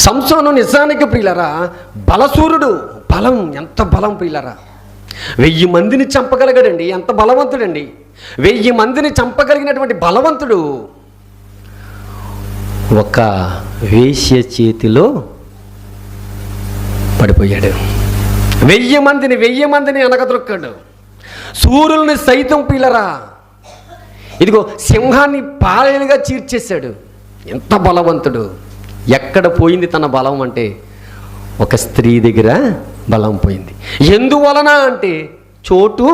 సంసోను నిజానికి ప్రియులరా బలసూరుడు. బలం, ఎంత బలం ప్రియులరా! 1000 మందిని చంపగలిగాడండి. ఎంత బలవంతుడండి! 1000 మందిని చంపగలిగినటువంటి బలవంతుడు ఒక వేశ్య చేతిలో పడిపోయాడు. 1000 మందిని అనగదొక్కాడు. సూర్యుల్ని సైతం ప్రియులరా ఇదిగో సింహాన్ని పాయలుగా చీర్చేశాడు. ఎంత బలవంతుడు! ఎక్కడ పోయింది తన బలం అంటే ఒక స్త్రీ దగ్గర బలం పోయింది. ఎందువలన అంటే చోటు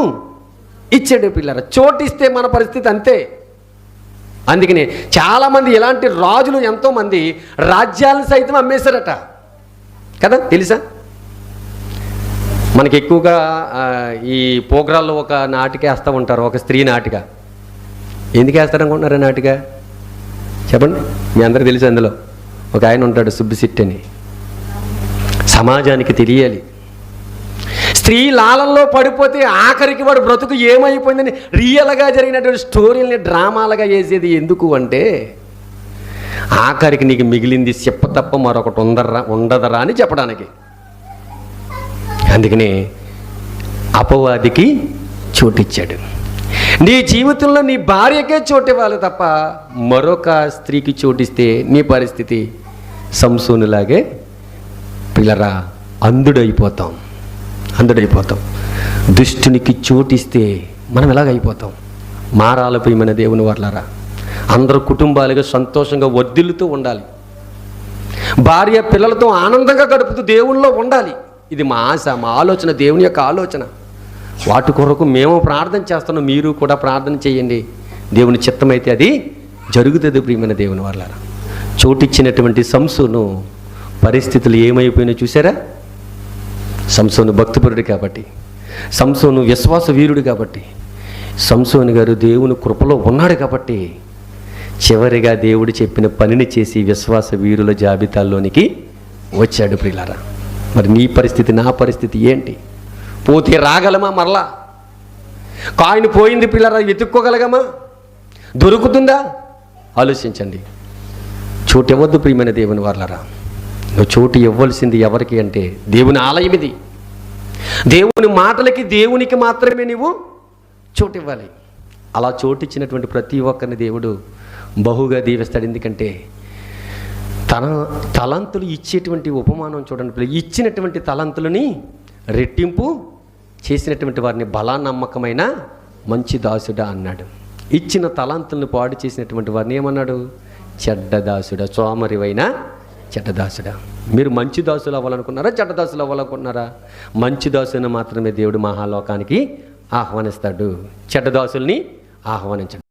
ఇచ్చాడు పిల్లరా. చోటు ఇస్తే మన పరిస్థితి అంతే. అందుకనే చాలామంది ఇలాంటి రాజులు ఎంతోమంది రాజ్యాలను సైతం అమ్మేశారట కదా, తెలుసా? మనకి ఎక్కువగా ఈ ప్రోగ్రాల్లో ఒక నాటిక వేస్తూ ఉంటారు, ఒక స్త్రీ నాటిక. ఎందుకు వేస్తారనుకుంటున్నారు నాటిక? చెప్పండి, మీ అందరికీ తెలుసు. అందులో ఒక ఆయన ఉంటాడు, సుబ్బిశెట్టి అని. సమాజానికి తెలియాలి, స్త్రీ లాలంలో పడిపోతే ఆఖరికి వాడు బ్రతుకు ఏమైపోయిందని రియల్గా జరిగినటువంటి స్టోరీలని డ్రామాలుగా వేసేది ఎందుకు అంటే ఆఖరికి నీకు మిగిలింది చెప్ప తప్ప మరొకటి ఉండదరా అని చెప్పడానికి. అందుకనే అపవాదికి చోటిచ్చాడు. నీ జీవితంలో నీ భార్యకే చోటు ఇవ్వాలి తప్ప మరొక స్త్రీకి చోటిస్తే నీ పరిస్థితి సంసోనులాగే పిల్లరా అంధుడైపోతాం. దుష్టునికి చోటిస్తే మనం ఎలాగైపోతాం? మారాలపై మన దేవుని వర్లారా అందరూ కుటుంబాలుగా సంతోషంగా వర్ధిల్లుతూ ఉండాలి. భార్య పిల్లలతో ఆనందంగా గడుపుతూ దేవునిలో ఉండాలి. ఇది మా ఆశ, మా ఆలోచన, దేవుని యొక్క ఆలోచన. వాటి కొరకు మేము ప్రార్థన చేస్తున్నాం, మీరు కూడా ప్రార్థన చేయండి. దేవుని చిత్తమైతే అది జరుగుతుంది. ప్రియమైన దేవుని వర్లారా చోటిచ్చినటువంటి సంసోను పరిస్థితులు ఏమైపోయినా చూసారా? సంసోను భక్తిపరుడు కాబట్టి, సంసోను విశ్వాస వీరుడు కాబట్టి, సంసోను గారు దేవుని కృపలో ఉన్నాడు కాబట్టి చివరిగా దేవుడు చెప్పిన పనిని చేసి విశ్వాస వీరుల జాబితాల్లోనికి వచ్చాడు. ప్రియులారా మరి నీ పరిస్థితి, నా పరిస్థితి ఏంటి? పోతే రాగలమా? మరలా కాయిన్ పోయింది పిల్లరా, వెతుక్కోగలగమా? దొరుకుతుందా? ఆలోచించండి. చోటు ఇవ్వద్దు ప్రియమైన దేవుని వర్లారా. నువ్వు చోటు ఇవ్వాల్సింది ఎవరికి అంటే దేవుని ఆలయం ఇది. దేవుని మాటలకి, దేవునికి మాత్రమే నువ్వు చోటు ఇవ్వాలి. అలా చోటు ఇచ్చినటువంటి ప్రతి ఒక్కరిని దేవుడు బహుగా దీవిస్తాడు. ఎందుకంటే తన తలంతులు ఇచ్చేటువంటి ఉపమానం చూడండి. ఇచ్చినటువంటి తలంతులని రెట్టింపు చేసినటువంటి వారిని బలానమ్మకమైన మంచి దాసుడా అన్నాడు. ఇచ్చిన తలంతులను పాడు చేసినటువంటి వారిని ఏమన్నాడు? చెడ్డ దాసుడా, సోమరివైన చెడ్డ దాసుడా. మీరు మంచి దాసులు అవ్వాలనుకున్నారా, చెడ్డ దాసులు అవ్వాలనుకున్నారా? మంచి దాసుని మాత్రమే దేవుడు మహాలోకానికి ఆహ్వానిస్తాడు, చెడ్డ దాసుల్ని ఆహ్వానించడు.